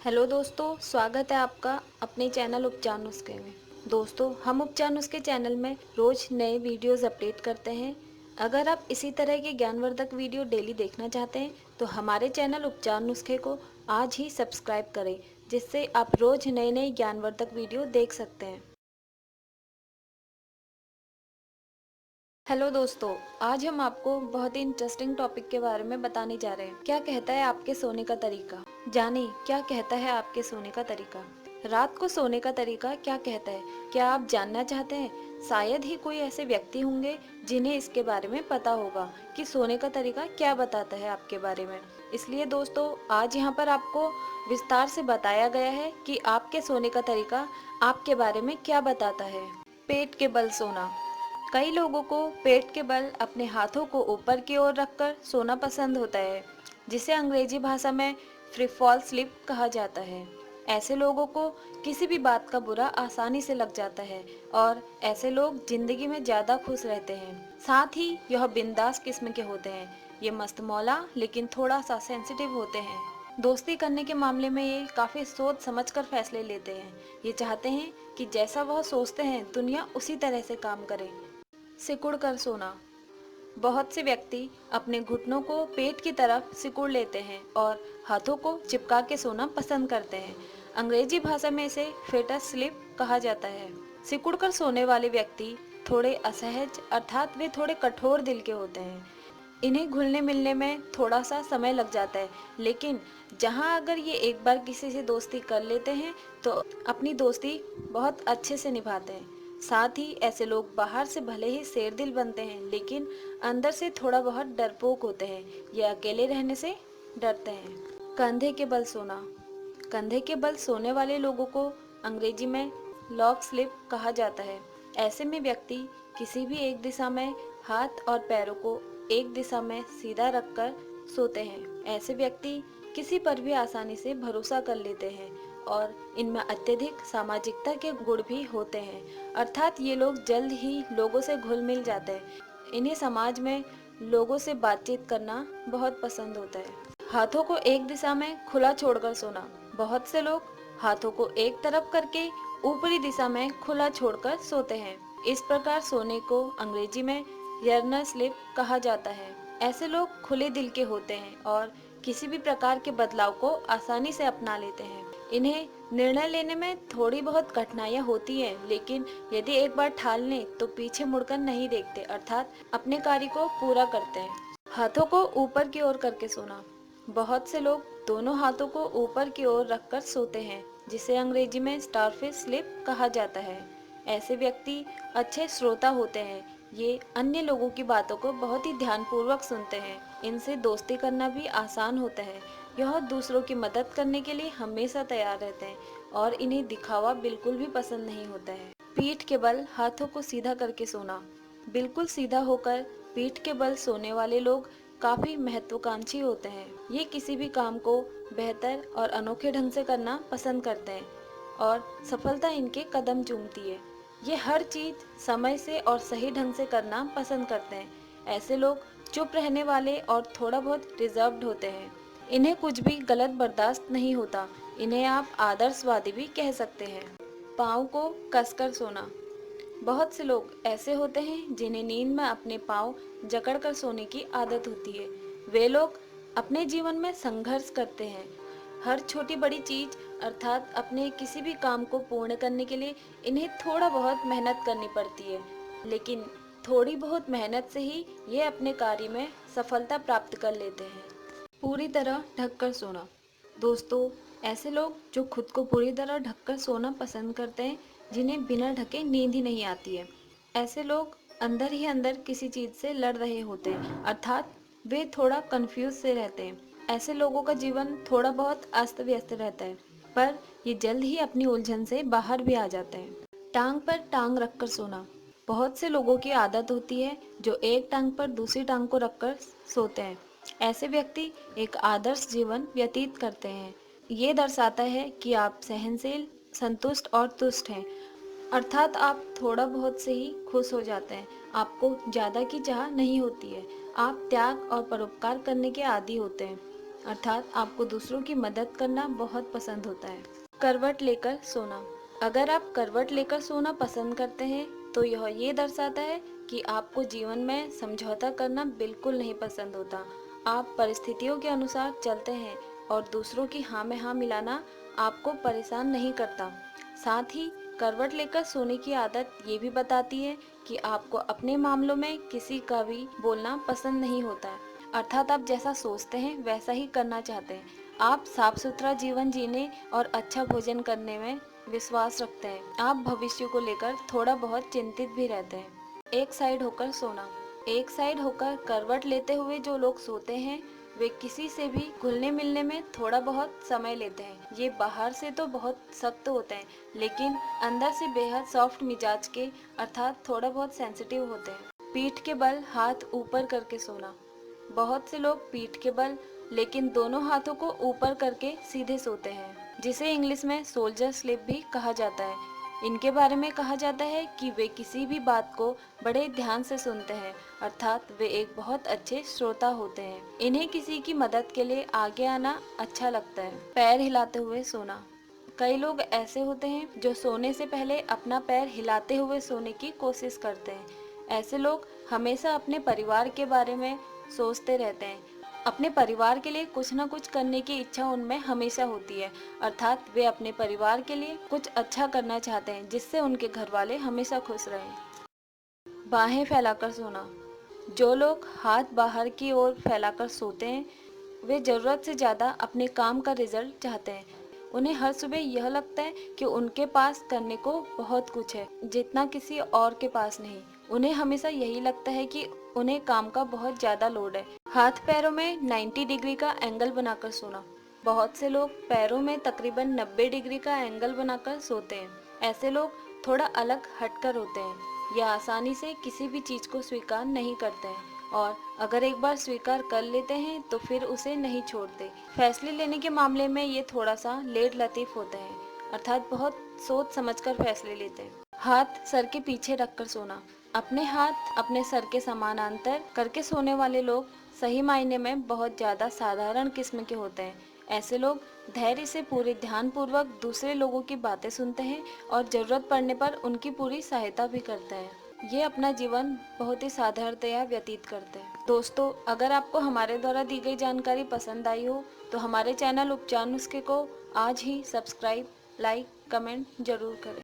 Hello दोस्तों, स्वागत है आपका अपने चैनल उपचार नुस्खे में। दोस्तों, हम उपचार नुस्खे चैनल में रोज नए वीडियोस अपडेट करते हैं। अगर आप इसी तरह के ज्ञानवर्धक वीडियो डेली देखना चाहते हैं तो हमारे चैनल उपचार नुस्खे को आज ही सब्सक्राइब करें, जिससे आप रोज नए नए ज्ञानवर्धक वीडियो देख सकते हैं। हेलो दोस्तों, आज हम आपको बहुत ही इंटरेस्टिंग टॉपिक के बारे में बताने जा रहे हैं। क्या कहता है आपके सोने का तरीका? जानिए क्या कहता है आपके सोने का तरीका। रात को सोने का तरीका क्या कहता है? क्या आप जानना चाहते हैं? शायद ही कोई ऐसे व्यक्ति होंगे जिन्हें इसके बारे में पता होगा कि सोने का तरीका क्या बताता है आपके बारे में। इसलिए दोस्तों, आज यहाँ पर आपको विस्तार से बताया गया है कि आपके सोने का तरीका आपके बारे में क्या बताता है। पेट के बल सोना। कई लोगों को पेट के बल अपने हाथों को ऊपर की ओर रखकर सोना पसंद होता है, जिसे अंग्रेजी भाषा में फ्री फॉल स्लीप कहा जाता है। ऐसे लोगों को किसी भी बात का बुरा आसानी से लग जाता है और ऐसे लोग जिंदगी में ज्यादा खुश रहते हैं। साथ ही यह बिंदास किस्म के होते हैं। ये मस्त मौला लेकिन थोड़ा सा सेंसिटिव होते हैं। दोस्ती करने के मामले में ये काफी सोच समझकर फैसले लेते हैं। ये चाहते हैं कि जैसा वह सोचते हैं दुनिया उसी तरह से काम करे। सिकुड़ कर सोना। बहुत से व्यक्ति अपने घुटनों को पेट की तरफ सिकुड़ लेते हैं और हाथों को चिपका के सोना पसंद करते हैं। अंग्रेजी भाषा में इसे फेटस स्लीप कहा जाता है। सिकुड़ कर सोने वाले व्यक्ति थोड़े असहज अर्थात वे थोड़े कठोर दिल के होते हैं। इन्हें घुलने मिलने में थोड़ा सा समय लग जाता है, लेकिन जहां अगर ये एक बार किसी से दोस्ती कर लेते हैं तो अपनी दोस्ती बहुत अच्छे से निभाते हैं। साथ ही ऐसे लोग बाहर से भले ही शेर दिल बनते हैं, लेकिन अंदर से थोड़ा बहुत डरपोक होते हैं। ये अकेले रहने से डरते हैं। कंधे के बल सोना। कंधे के बल सोने वाले लोगों को अंग्रेजी में लॉक स्लिप कहा जाता है। ऐसे में व्यक्ति किसी भी एक दिशा में हाथ और पैरों को एक दिशा में सीधा रखकर सोते हैं। ऐसे व्यक्ति किसी पर भी आसानी से भरोसा कर लेते हैं और इनमें अत्यधिक सामाजिकता के गुण भी होते हैं, अर्थात ये लोग जल्द ही लोगों से घुल मिल जाते हैं। इन्हें समाज में लोगों से बातचीत करना बहुत पसंद होता है। हाथों को एक दिशा में खुला छोड़कर सोना। बहुत से लोग हाथों को एक तरफ करके ऊपरी दिशा में खुला छोड़कर सोते हैं। इस प्रकार सोने को अंग्रेजी में यर्नर स्लीप कहा जाता है। ऐसे लोग खुले दिल के होते हैं और किसी भी प्रकार के बदलाव को आसानी से अपना लेते हैं। इन्हें निर्णय लेने में थोड़ी बहुत कठिनाइयां होती हैं, लेकिन यदि एक बार ठान लें तो पीछे मुड़कर नहीं देखते, अर्थात अपने कार्य को पूरा करते हैं। हाथों को ऊपर की ओर करके सोना। बहुत से लोग दोनों हाथों को ऊपर की ओर रखकर सोते हैं, जिसे अंग्रेजी में स्टारफिश स्लीप कहा जाता है। ऐसे व्यक्ति अच्छे श्रोता होते हैं। ये अन्य लोगों की बातों को बहुत ही ध्यानपूर्वक सुनते हैं। इनसे दोस्ती करना भी आसान होता है। यह दूसरों की मदद करने के लिए हमेशा तैयार रहते हैं और इन्हें दिखावा बिल्कुल भी पसंद नहीं होता है। पीठ के बल हाथों को सीधा करके सोना। बिल्कुल सीधा होकर पीठ के बल सोने वाले लोग काफी महत्वाकांक्षी होते हैं। ये किसी भी काम को बेहतर और अनोखे ढंग से करना पसंद करते हैं और सफलता इनके कदम चूमती है। ये हर चीज समय से और सही ढंग से करना पसंद करते हैं। ऐसे लोग चुप रहने वाले और थोड़ा बहुत रिजर्व्ड होते हैं। इन्हें कुछ भी गलत बर्दाश्त नहीं होता। इन्हें आप आदर्शवादी भी कह सकते हैं। पाँव को कसकर सोना। बहुत से लोग ऐसे होते हैं जिन्हें नींद में अपने पाँव जकड़कर सोने की आदत होती है। वे लोग अपने जीवन में संघर्ष करते हैं। हर छोटी बड़ी चीज अर्थात अपने किसी भी काम को पूर्ण करने के लिए इन्हें थोड़ा बहुत मेहनत करनी पड़ती है, लेकिन थोड़ी बहुत मेहनत से ही ये अपने कार्य में सफलता प्राप्त कर लेते हैं। पूरी तरह ढककर सोना। दोस्तों, ऐसे लोग जो खुद को पूरी तरह ढककर सोना पसंद करते हैं, जिन्हें बिना ढके नींद ही नहीं आती है। ऐसे लोग अंदर ही अंदर किसी चीज से लड़ रहे होते हैं, अर्थात वे थोड़ा कंफ्यूज से रहते हैं। ऐसे लोगों का जीवन थोड़ा बहुत अस्त व्यस्त रहता है, पर ये जल्द ही अपनी उलझन से बाहर भी आ जाते हैं। टांग पर टांग रखकर सोना। बहुत से लोगों की आदत होती है जो एक टांग पर दूसरी टांग को रखकर सोते हैं। ऐसे व्यक्ति एक आदर्श जीवन व्यतीत करते हैं। ये दर्शाता है कि आप सहनशील, संतुष्ट और तुष्ट हैं, अर्थात आप थोड़ा बहुत से ही खुश हो जाते हैं। आपको ज्यादा की चाह नहीं होती है। आप त्याग और परोपकार करने के आदी होते हैं। अर्थात आपको दूसरों की मदद करना बहुत पसंद होता है। करवट लेकर सोना। अगर आप करवट लेकर सोना पसंद करते हैं तो यह ये दर्शाता है कि आपको जीवन में समझौता करना बिल्कुल नहीं पसंद होता। आप परिस्थितियों के अनुसार चलते हैं और दूसरों की हाँ में हाँ मिलाना आपको परेशान नहीं करता। साथ ही करवट लेकर सोने की आदत ये भी बताती है कि आपको अपने मामलों में किसी का भी बोलना पसंद नहीं होता है। अर्थात आप जैसा सोचते हैं वैसा ही करना चाहते हैं। आप साफ सुथरा जीवन जीने और अच्छा भोजन करने में विश्वास रखते हैं। आप भविष्य को लेकर थोड़ा बहुत चिंतित भी रहते हैं। एक साइड होकर सोना। एक साइड होकर करवट लेते हुए जो लोग सोते हैं वे किसी से भी घुलने मिलने में थोड़ा बहुत समय लेते हैं। ये बाहर से तो बहुत सख्त होते हैं लेकिन अंदर से बेहद सॉफ्ट मिजाज के अर्थात थोड़ा बहुत सेंसिटिव होते हैं। पीठ के बल हाथ ऊपर करके सोना। बहुत से लोग पीठ के बल लेकिन दोनों हाथों को ऊपर करके सीधे सोते हैं, जिसे इंग्लिश में सोल्जर स्लीप भी कहा जाता है। इनके बारे में कहा जाता है कि वे किसी भी बात को बड़े ध्यान से सुनते हैं, अर्थात वे एक बहुत अच्छे श्रोता होते हैं। इन्हें किसी की मदद के लिए आगे आना अच्छा लगता है। पैर हिलाते हुए सोना। कई लोग ऐसे होते हैं जो सोने से पहले अपना पैर हिलाते हुए सोने की कोशिश करते हैं। ऐसे लोग हमेशा अपने परिवार के बारे में सोचते रहते हैं। अपने परिवार के लिए कुछ न कुछ करने की इच्छा उनमें हमेशा होती है, अर्थात वे अपने परिवार के लिए कुछ अच्छा करना चाहते हैं जिससे उनके घर वाले हमेशा खुश रहें। बाहें फैलाकर सोना। जो लोग हाथ बाहर की ओर फैलाकर सोते हैं वे ज़रूरत से ज़्यादा अपने काम का रिजल्ट चाहते हैं। उन्हें हर सुबह यह लगता है कि उनके पास करने को बहुत कुछ है, जितना किसी और के पास नहीं। उन्हें हमेशा यही लगता है कि उन्हें काम का बहुत ज़्यादा लोड है। हाथ पैरों में 90 डिग्री का एंगल बनाकर सोना। बहुत से लोग पैरों में तकरीबन 90 डिग्री का एंगल बनाकर सोते हैं। ऐसे लोग थोड़ा अलग हटकर होते हैं या आसानी से किसी भी चीज़ को स्वीकार नहीं करते हैं और अगर एक बार स्वीकार कर लेते हैं तो फिर उसे नहीं छोड़ते। फैसले लेने के मामले में ये थोड़ा सा लेट लतीफ़ होते हैं, अर्थात बहुत सोच समझकर फैसले लेते हैं। हाथ सर के पीछे रखकर सोना। अपने हाथ अपने सर के समानांतर करके सोने वाले लोग सही मायने में बहुत ज़्यादा साधारण किस्म के होते हैं। ऐसे लोग धैर्य से पूरे ध्यानपूर्वक दूसरे लोगों की बातें सुनते हैं और ज़रूरत पड़ने पर उनकी पूरी सहायता भी करते हैं। ये अपना जीवन बहुत ही साधारणतया व्यतीत करते हैं। दोस्तों, अगर आपको हमारे द्वारा दी गई जानकारी पसंद आई हो तो हमारे चैनल उपचार नुस्खे को आज ही सब्सक्राइब, लाइक, कमेंट जरूर करें।